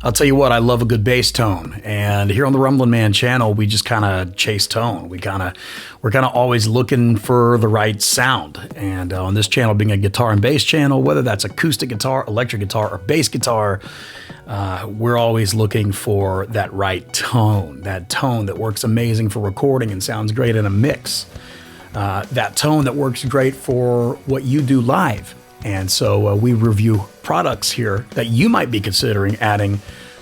I'll tell you what, I love a good bass tone. And here on the Rumblin' Man channel, we just kind of chase tone. We're kind of always looking for the right sound. And on this channel, being a guitar and bass channel, whether that's acoustic guitar, electric guitar, or bass guitar, we're always looking for that right tone. That tone that works amazing for recording and sounds great in a mix. That tone that works great for what you do live. And so we review products here that you might be considering adding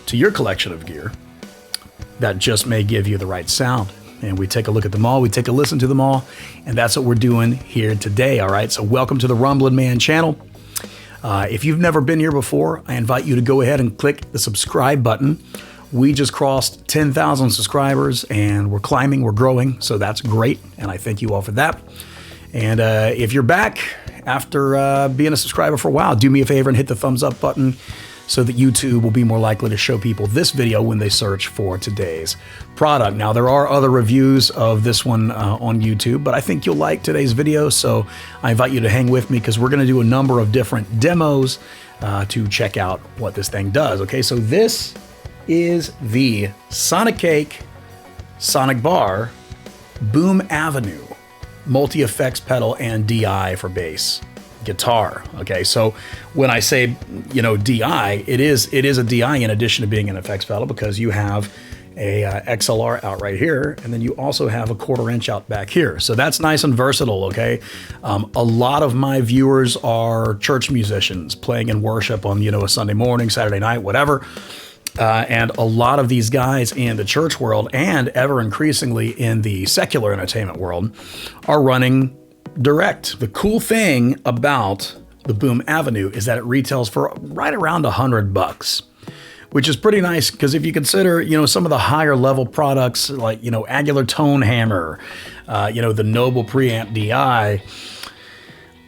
to your collection of gear that just may give you the right sound. And we take a look at them all, we take a listen to them all, and that's what we're doing here today, all right? So welcome to the Rumblin' Man channel. If you've never been here before, I invite you to go ahead and click the subscribe button. We just crossed 10,000 subscribers, and we're climbing, we're growing, so that's great, and I thank you all for that. And if you're back after being a subscriber for a while, do me a favor and hit the thumbs up button so that YouTube will be more likely to show people this video when they search for today's product. Now, there are other reviews of this one on YouTube, but I think you'll like today's video, so I invite you to hang with me because we're going to do a number of different demos to check out what this thing does. Okay, so this is the Sonicake Sonic Bar Boom Avenue multi-effects pedal and DI for bass guitar. Okay, so when I say, you know, DI, it is a DI in addition to being an effects pedal because you have a XLR out right here, and then you also have a 1/4 inch out back here. So that's nice and versatile. Okay, a lot of my viewers are church musicians playing in worship on, you know, a Sunday morning, Saturday night, whatever. And a lot of these guys in the church world and ever increasingly in the secular entertainment world are running direct. The cool thing about the Boom Avenue is that it retails for right around $100, which is pretty nice because if you consider, you know, some of the higher level products like, you know, Angular Tone Hammer, you know, the Noble Preamp DI,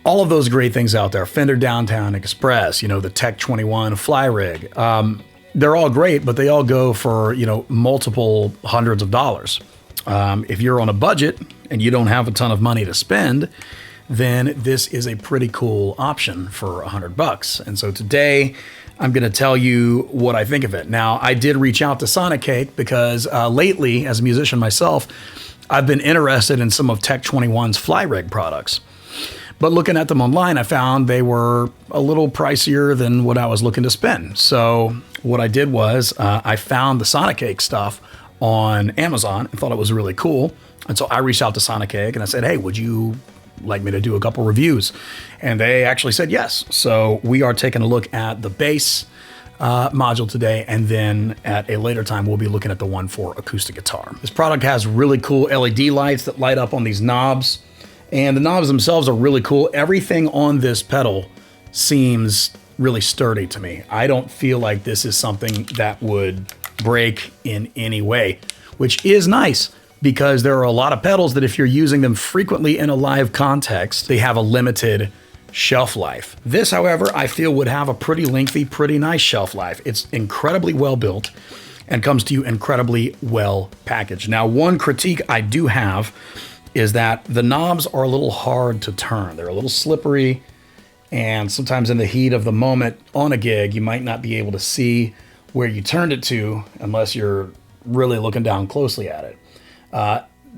all of those great things out there, Fender Downtown Express, you know, the Tech 21 Fly Rig, they're all great, but they all go for, you know, multiple hundreds of dollars. If you're on a budget and you don't have a ton of money to spend, then this is a pretty cool option for $100. And so today I'm going to tell you what I think of it. Now, I did reach out to Sonicake because lately, as a musician myself, I've been interested in some of Tech 21's Fly Rig products. But looking at them online, I found they were a little pricier than what I was looking to spend. So what I did was I found the Sonicake stuff on Amazon and thought it was really cool. And so I reached out to Sonicake and I said, hey, would you like me to do a couple reviews? And they actually said yes. So we are taking a look at the bass module today, and then at a later time, we'll be looking at the one for acoustic guitar. This product has really cool LED lights that light up on these knobs. And the knobs themselves are really cool. Everything on this pedal seems really sturdy to me. I don't feel like this is something that would break in any way, which is nice because there are a lot of pedals that if you're using them frequently in a live context, they have a limited shelf life. This, however, I feel would have a pretty lengthy, pretty nice shelf life. It's incredibly well built and comes to you incredibly well packaged. Now, one critique I do have is that the knobs are a little hard to turn. They're a little slippery, and sometimes in the heat of the moment on a gig, you might not be able to see where you turned it to unless you're really looking down closely at it.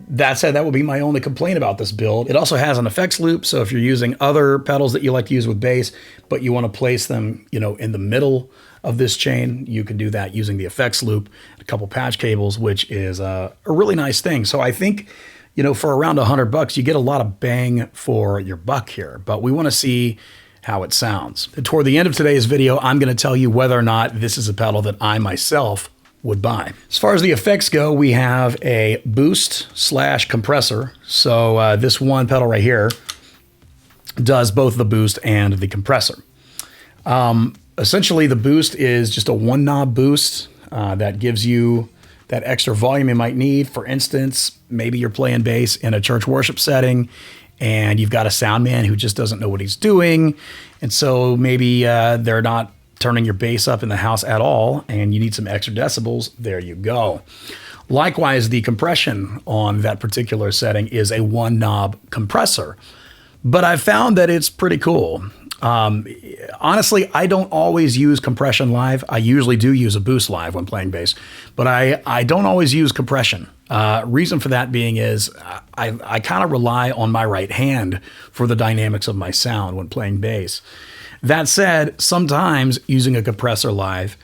That said, that would be my only complaint about this build. It also has an effects loop, so if you're using other pedals that you like to use with bass, but you want to place them, you know, in the middle of this chain, you can do that using the effects loop, a couple patch cables, which is a really nice thing. So I think, you know, for around $100, you get a lot of bang for your buck here, but we want to see how it sounds. Toward the end of today's video, I'm going to tell you whether or not this is a pedal that I myself would buy. As far as the effects go, we have a boost / compressor. So this one pedal right here does both the boost and the compressor. Essentially, the boost is just a one knob boost that gives you that extra volume you might need. For instance, maybe you're playing bass in a church worship setting and you've got a sound man who just doesn't know what he's doing. And so maybe they're not turning your bass up in the house at all and you need some extra decibels. There you go. Likewise, the compression on that particular setting is a one knob compressor, but I've found that it's pretty cool. Honestly, I don't always use compression live. I usually do use a boost live when playing bass, but I don't always use compression. Reason for that being is I kind of rely on my right hand for the dynamics of my sound when playing bass. That said, sometimes using a compressor live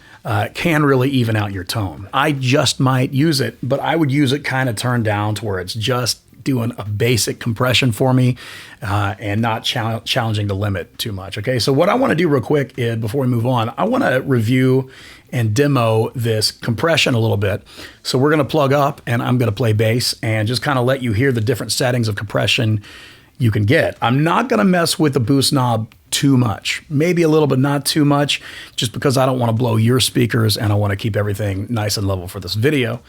can really even out your tone. I just might use it, but I would use it kind of turned down to where it's just doing a basic compression for me and not challenging the limit too much. Okay, so what I want to do real quick is, before we move on, I want to review and demo this compression a little bit. So we're going to plug up and I'm going to play bass and just kind of let you hear the different settings of compression you can get. I'm not going to mess with the boost knob too much, maybe a little, but not too much, just because I don't want to blow your speakers and I want to keep everything nice and level for this video.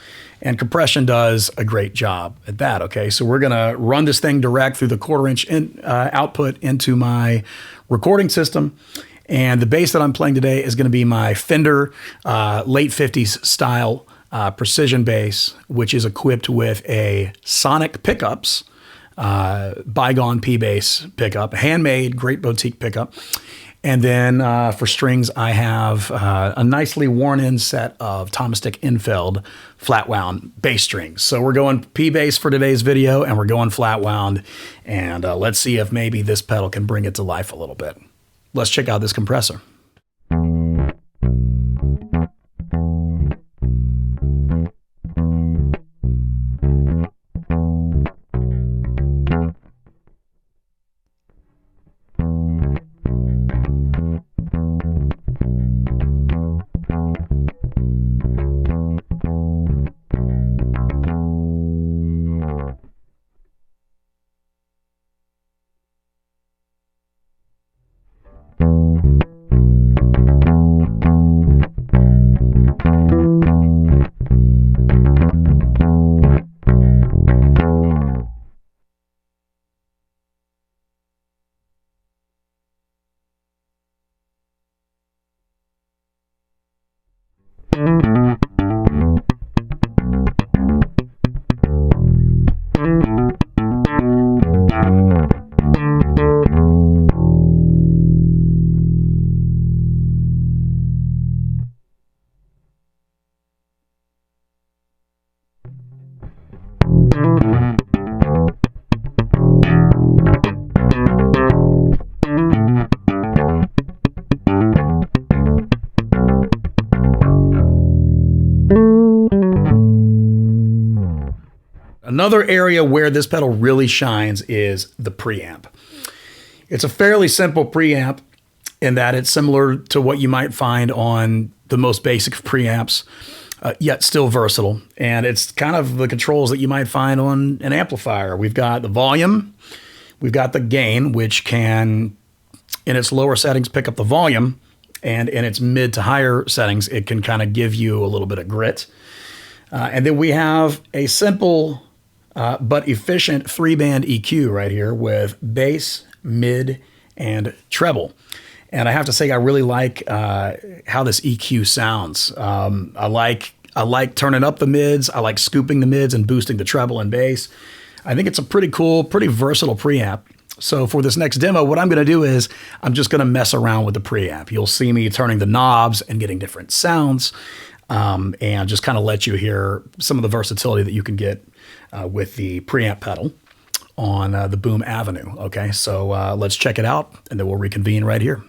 And compression does a great job at that. Okay, so we're going to run this thing direct through the 1/4" output into my recording system. And the bass that I'm playing today is going to be my Fender late 50s style precision bass, which is equipped with a Sonic pickups, bygone P-bass pickup, handmade, great boutique pickup. And then for strings, I have a nicely worn in set of Thomas Dick Infeld flat wound bass strings. So we're going P-bass for today's video and we're going flat wound. And let's see if maybe this pedal can bring it to life a little bit. Let's check out this compressor. Another area where this pedal really shines is the preamp. It's a fairly simple preamp in that it's similar to what you might find on the most basic of preamps, yet still versatile. And it's kind of the controls that you might find on an amplifier. We've got the volume, we've got the gain, which can, in its lower settings, pick up the volume, and in its mid to higher settings, it can kind of give you a little bit of grit. And then we have a simple but efficient 3-band EQ right here with bass, mid, and treble. And I have to say, I really like how this EQ sounds. I like turning up the mids. I like scooping the mids and boosting the treble and bass. I think it's a pretty cool, pretty versatile preamp. So for this next demo, what I'm going to do is I'm just going to mess around with the preamp. You'll see me turning the knobs and getting different sounds, and just kind of let you hear some of the versatility that you can get with the preamp pedal on the Boom Avenue. Okay, so let's check it out, and then we'll reconvene right here.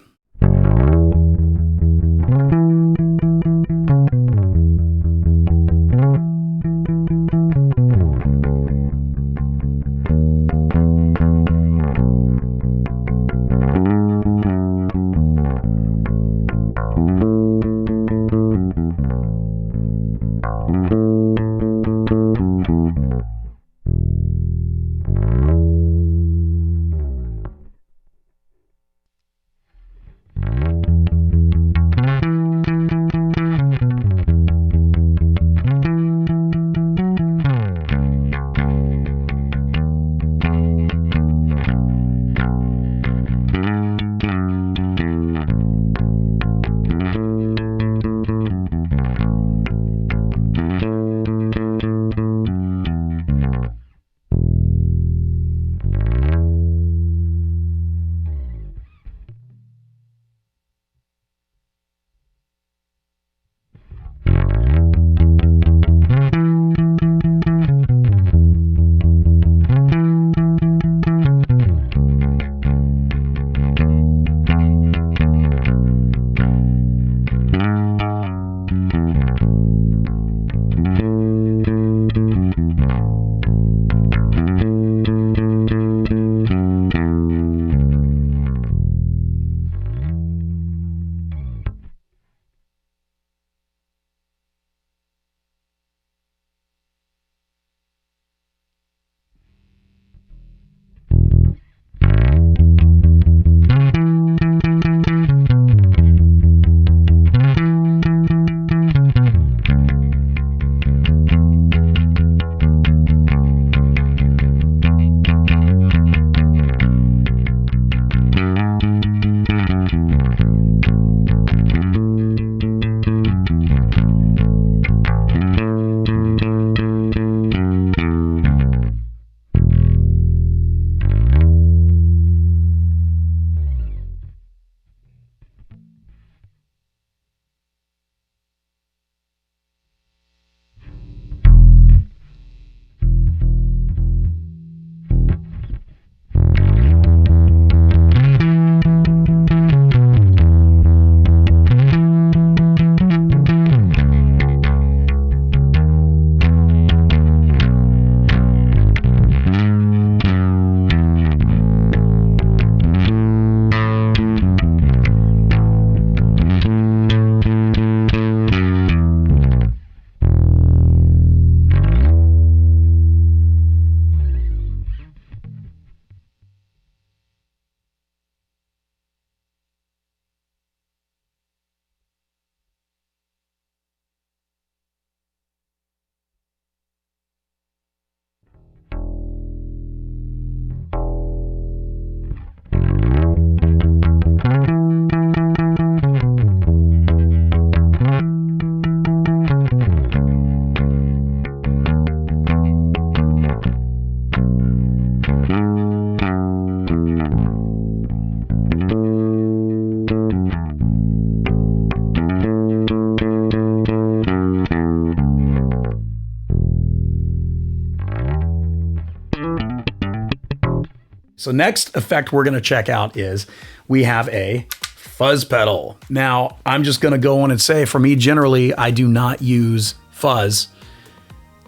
So next effect we're going to check out is we have a fuzz pedal. Now, I'm just going to go on and say, for me, generally, I do not use fuzz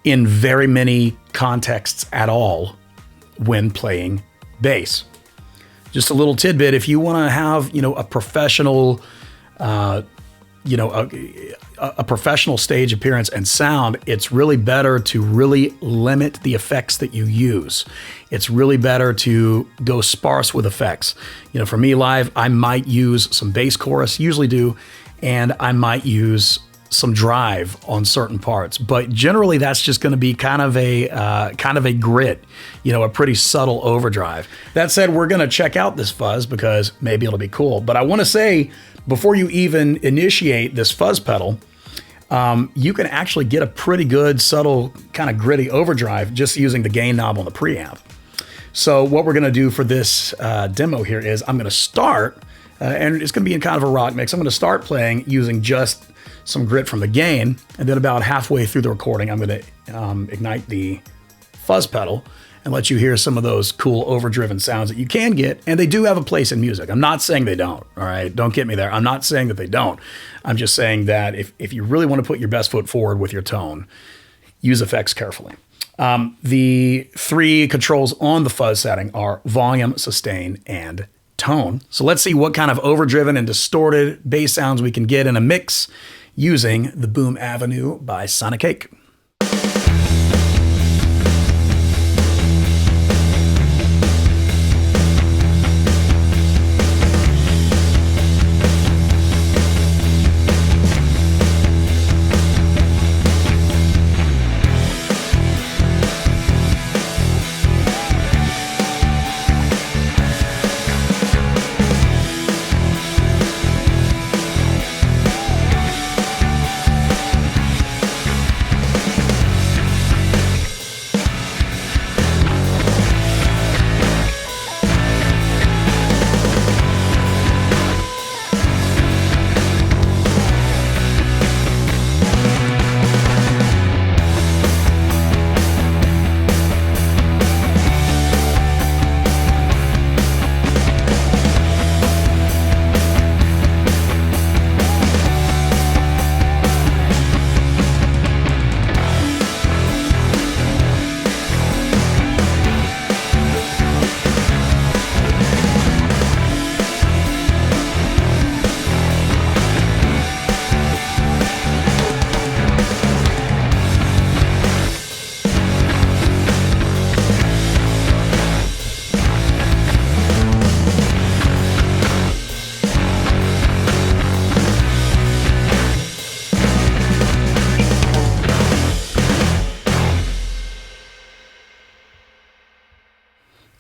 in very many contexts at all when playing bass. Just a little tidbit, if you want to have, a professional, a professional stage appearance and sound, it's really better to really limit the effects that you use. It's really better to go sparse with effects. For me live, I might use some bass chorus, usually do, and I might use some drive on certain parts, but generally that's just going to be kind of a grit, a pretty subtle overdrive. That said, we're going to check out this fuzz because maybe it'll be cool. But I want to say, before you even initiate this fuzz pedal, you can actually get a pretty good subtle kind of gritty overdrive just using the gain knob on the preamp. So what we're going to do for this demo here is I'm going to start, and it's going to be in kind of a rock mix. I'm going to start playing using just some grit from the gain, and then about halfway through the recording, I'm going to ignite the fuzz pedal and let you hear some of those cool overdriven sounds that you can get, and they do have a place in music. I'm not saying they don't, all right? Don't get me there. I'm not saying that they don't. I'm just saying that if you really want to put your best foot forward with your tone, use effects carefully. The three controls on the fuzz setting are volume, sustain, and tone. So let's see what kind of overdriven and distorted bass sounds we can get in a mix using the Boom Avenue by Sonicake.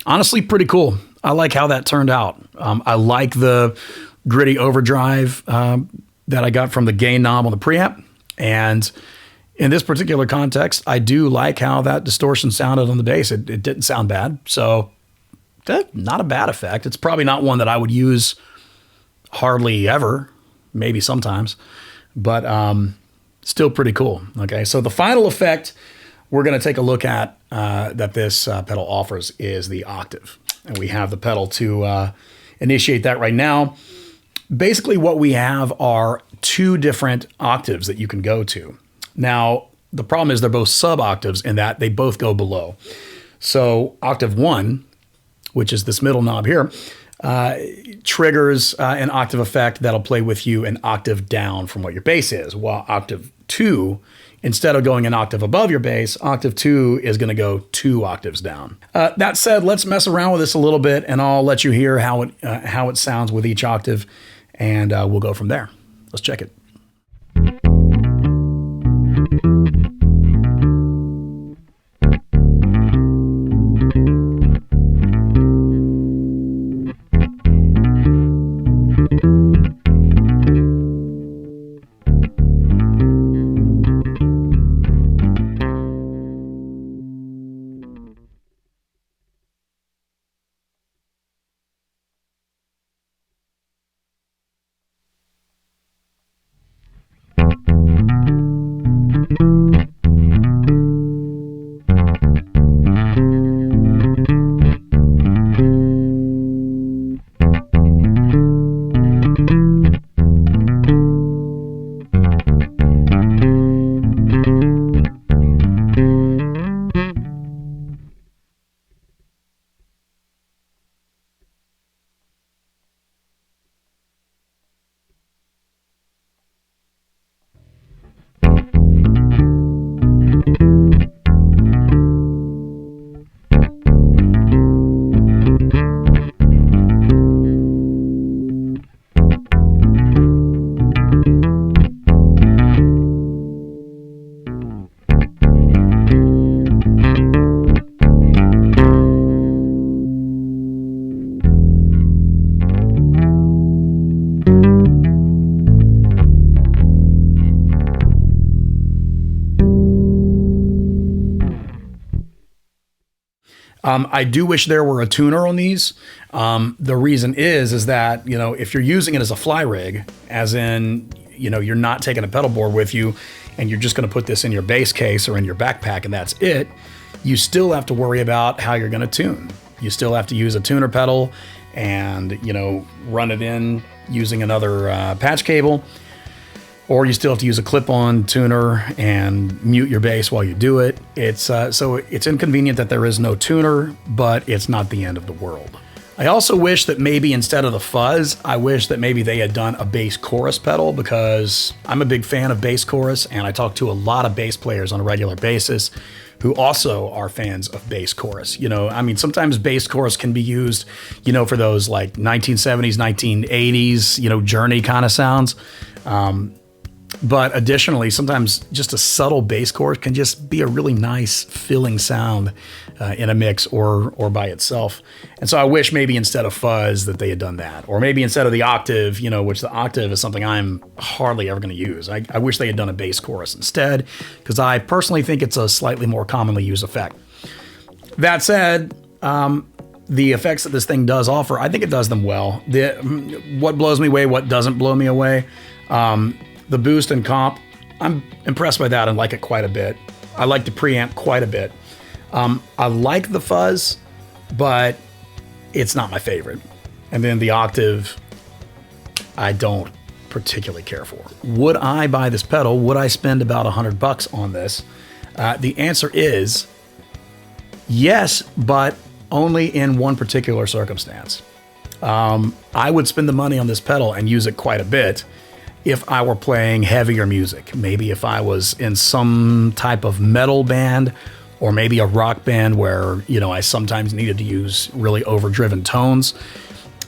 Honestly, pretty cool. I like how that turned out. I like the gritty overdrive that I got from the gain knob on the preamp. And in this particular context, I do like how that distortion sounded on the bass. It didn't sound bad. So not a bad effect. It's probably not one that I would use hardly ever, maybe sometimes, but still pretty cool. Okay, so the final effect we're going to take a look at that this pedal offers is the octave. And we have the pedal to initiate that right now. Basically what we have are two different octaves that you can go to. Now, the problem is they're both sub-octaves in that they both go below. So octave 1, which is this middle knob here, triggers an octave effect that'll play with you an octave down from what your bass is, while octave 2, instead of going an octave above your bass, octave 2 is going to go 2 octaves down. That said, let's mess around with this a little bit, and I'll let you hear how it sounds with each octave, and we'll go from there. Let's check it. I do wish there were a tuner on these. The reason is that, you know, if you're using it as a fly rig, as in, you know, you're not taking a pedal board with you and you're just going to put this in your bass case or in your backpack and that's it, you still have to worry about how you're going to tune. You still have to use a tuner pedal and, you know, run it in using another patch cable. Or you still have to use a clip-on tuner and mute your bass while you do it. It's so it's inconvenient that there is no tuner, but it's not the end of the world. I also wish that maybe instead of the fuzz, I wish that maybe they had done a bass chorus pedal, because I'm a big fan of bass chorus and I talk to a lot of bass players on a regular basis who also are fans of bass chorus. You know, I mean, sometimes bass chorus can be used, you know, for those like 1970s, 1980s, you know, Journey kind of sounds. But additionally, sometimes just a subtle bass chorus can just be a really nice filling sound in a mix or by itself. And so I wish maybe instead of fuzz that they had done that, or maybe instead of the octave, you know, which the octave is something I'm hardly ever going to use. I wish they had done a bass chorus instead, because I personally think it's a slightly more commonly used effect. That said, the effects that this thing does offer, I think it does them well. What blows me away, what doesn't blow me away, the boost and comp, I'm impressed by that and like it quite a bit. I like the preamp quite a bit. I like the fuzz, but it's not my favorite. And then the octave, I don't particularly care for. Would I buy this pedal? Would I spend about $100 on this? The answer is yes, but only in one particular circumstance. I would spend the money on this pedal and use it quite a bit if I were playing heavier music. Maybe if I was in some type of metal band, or maybe a rock band where, you know, I sometimes needed to use really overdriven tones.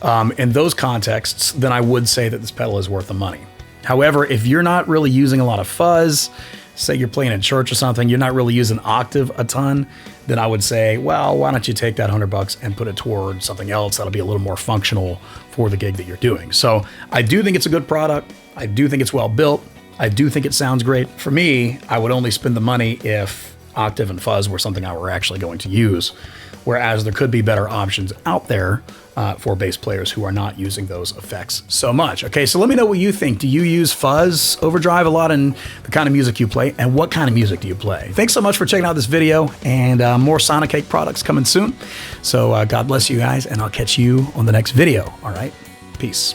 In those contexts, then I would say that this pedal is worth the money. However, if you're not really using a lot of fuzz, say you're playing in church or something, you're not really using octave a ton, then I would say, well, why don't you take that $100 and put it toward something else that'll be a little more functional for the gig that you're doing. So I do think it's a good product. I do think it's well built. I do think it sounds great. For me, I would only spend the money if octave and fuzz were something I were actually going to use, whereas there could be better options out there for bass players who are not using those effects so much. Okay, so let me know what you think. Do you use fuzz overdrive a lot in the kind of music you play, and what kind of music do you play? Thanks so much for checking out this video, and more Sonicake products coming soon. So God bless you guys, and I'll catch you on the next video. All right, peace.